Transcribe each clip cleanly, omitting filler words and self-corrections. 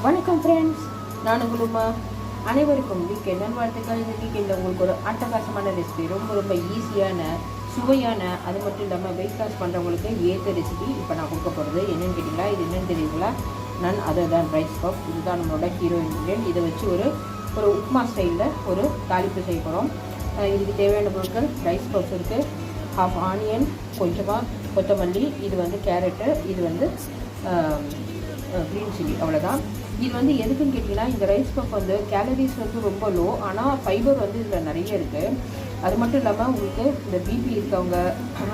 வணக்கம் ஃப்ரெண்ட்ஸ், நான் உங்களுமா அனைவருக்கும் வீக்கெண்ட் நல்வாழ்த்துக்கள். இந்த வீக்கெண்டில் உங்களுக்கு ஒரு அட்டகாசமான ரெசிபி, ரொம்ப ஈஸியான சுவையான, அது மட்டும் இல்லாமல் வெயிட் லாஸ் பண்ணுறவங்களுக்கு ஏற்ற ரெசிபி இப்போ நான் கொடுக்க போகிறது. என்னென்னு கேட்டிங்களா, இது என்னென்னு தெரியுங்களா, அதை தான் ரைஸ் பஃப். இதுதான் நம்மளோட ஹீரோ இன்க்ரீடியன்ட். இதை வச்சு ஒரு உப்மா ஸ்டைலில் ஒரு தாளிப்பு செய்ய போகிறோம். இதுக்கு தேவையான பொருட்கள் ரைஸ் பஃப் இருக்குது, ஹாஃப் ஆனியன், கொஞ்சமாக கொத்தமல்லி, இது வந்து கேரட்டு, இது வந்து க்ரீன் சில்லி, அவ்வளோதான். இது வந்து எதுக்குன்னு கேட்டிங்கன்னா, இந்த ரைஸ் பஃப் வந்து கேலரிஸ் வந்து ரொம்ப லோ, ஆனால் ஃபைபர் வந்து இதில் நிறைய இருக்குது. அது மட்டும் இல்லாமல் உங்களுக்கு இந்த பிபி இருக்கவங்க,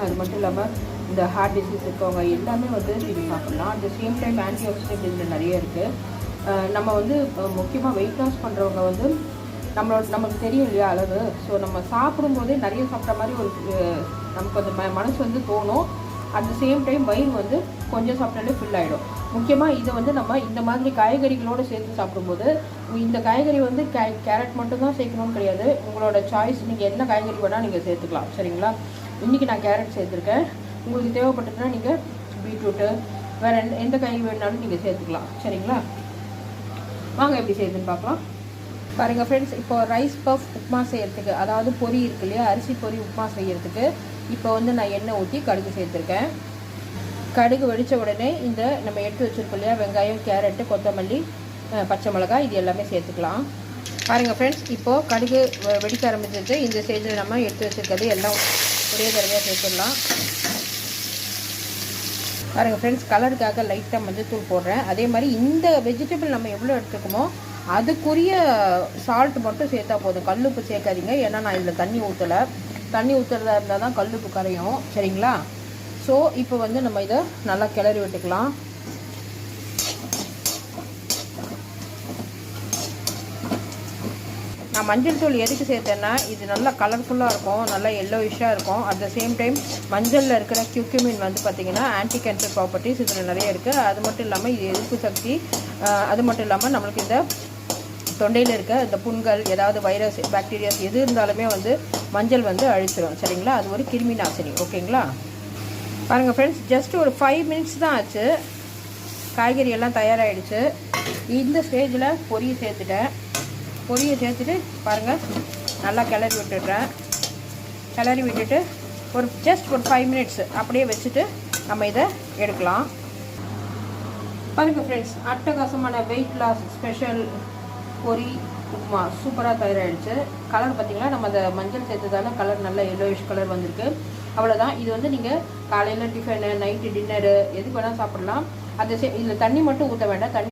அது மட்டும் இல்லாமல் இந்த ஹார்ட் டிசீஸ் இருக்கவங்க எல்லாமே வந்து இது சாப்பிட்லாம். At the same time anti accident இதில் நிறைய இருக்குது. நம்ம வந்து முக்கியமாக வெயிட் லாஸ் பண்ணுறவங்க வந்து நமக்கு தெரியும் இல்லையா அளவு. ஸோ நம்ம சாப்பிடும்போதே நிறைய சாப்பிட்ற மாதிரி ஒரு நமக்கு அந்த மனசு வந்து தோணும். அட் த சேம் டைம் வயிறு வந்து கொஞ்சம் சாப்பிட்டாலே ஃபில் ஆகிடும். முக்கியமாக இதை வந்து நம்ம இந்த மாதிரி காய்கறிகளோடு சேர்த்து சாப்பிடும்போது, இந்த காய்கறி வந்து கேரட் மட்டும்தான் சேர்க்கணும்னு கிடையாது, உங்களோட சாய்ஸ். நீங்கள் என்ன காய்கறி வேணால் நீங்கள் சேர்த்துக்கலாம், சரிங்களா. இன்றைக்கி நான் கேரட் சேர்த்துருக்கேன். உங்களுக்கு தேவைப்பட்டதுன்னா நீங்கள் பீட்ரூட்டு, வேறு எந்த காய்கறி வேணாலும் நீங்கள் சேர்த்துக்கலாம், சரிங்களா. வாங்க எப்படி செய்யுதுன்னு பார்க்கலாம். பாருங்கள் ஃப்ரெண்ட்ஸ், இப்போ ரைஸ் பஃப் உப்மா செய்கிறதுக்கு, அதாவது பொரி இருக்கு இல்லையா, அரிசி பொரி உப்மா செய்கிறதுக்கு இப்போ வந்து நான் எண்ணெய் ஊற்றி கடுகு சேர்த்துருக்கேன். கடுகு வெடித்த உடனே இந்த நம்ம எடுத்து வச்சுருக்கோம் இல்லையா, வெங்காயம், கேரட்டு, கொத்தமல்லி, பச்சை மிளகாய், இது எல்லாமே சேர்த்துக்கலாம். பாருங்கள் ஃப்ரெண்ட்ஸ், இப்போது கடுகு வெடிக்க ஆரம்பிச்சிட்டு இந்த ஸ்டேஜில் நம்ம எடுத்து வச்சுருக்கிறது எல்லாம் ஒரே தடவையாக சேர்த்துடலாம். பாருங்கள் ஃப்ரெண்ட்ஸ், கலருக்காக லைட்டாக மஞ்சத்தூள் போடுறேன். அதே மாதிரி இந்த வெஜிடபிள் நம்ம எவ்வளோ எடுத்துக்கோமோ அதுக்குரிய சால்ட் மட்டும் சேர்த்தா போதும். கல்லுப்பு சேர்க்காதீங்க, ஏன்னா நான் இதில் தண்ணி ஊற்றலை. தண்ணி ஊற்றுறதா இருந்தால் தான் கல்லுப்பு கரையும், சரிங்களா. ஸோ இப்போ வந்து நம்ம இதை நல்லா கிளறி விட்டுக்கலாம். நான் மஞ்சள் தூள் எதுக்கு சேர்த்தேன்னா, இது நல்லா கலர்ஃபுல்லாக இருக்கும், நல்லா எல்லோயிஷாக இருக்கும். அட் த சேம் டைம் மஞ்சளில் இருக்கிற கியூக்யூமின் வந்து பார்த்திங்கன்னா ஆன்டி கேன்சர் ப்ராப்பர்ட்டிஸ் இதில் நிறைய இருக்குது. அது மட்டும் இல்லாமல் இது எதிர்ப்பு சக்தி, அது மட்டும் இல்லாமல் நம்மளுக்கு இந்த தொண்டையில் இருக்க இந்த புண்கள், ஏதாவது வைரஸ், பாக்டீரியாஸ் எது இருந்தாலுமே வந்து மஞ்சள் வந்து அழிச்சிடும், சரிங்களா. அது ஒரு கிருமி நாசினி, ஓகேங்களா. பாருங்கள் ஃப்ரெண்ட்ஸ், ஜஸ்ட் ஒரு 5 மினிட்ஸ் தான் ஆச்சு, காய்கறி எல்லாம் தயாராகிடுச்சு. இந்த ஸ்டேஜில் பொரியை சேர்த்துட்டேன். பொரியை சேர்த்துட்டு பாருங்கள் நல்லா கிளறி விட்டுடுறேன். கிளறி விட்டுட்டு ஜஸ்ட் ஒரு 5 மினிட்ஸ் அப்படியே வச்சுட்டு நம்ம இதை எடுக்கலாம். பாருங்கள் ஃப்ரெண்ட்ஸ், அட்டகாசமான வெயிட் லாஸ் ஸ்பெஷல் பொரி உப்மா சூப்பராக தயாராகிடுச்சு. கலர் பார்த்திங்களா, நம்ம அந்த மஞ்சள் சேர்த்ததால கலர் நல்ல எல்லோயிஷ் கலர் வந்திருக்கு. அவ்வளோதான். இது வந்து நீங்கள் காலையில் டிஃபனு, நைட்டு டின்னரு எதுக்கு வேணால் சாப்பிட்லாம். இதில் தண்ணி மட்டும் ஊற்ற வேண்டாம். தண்ணி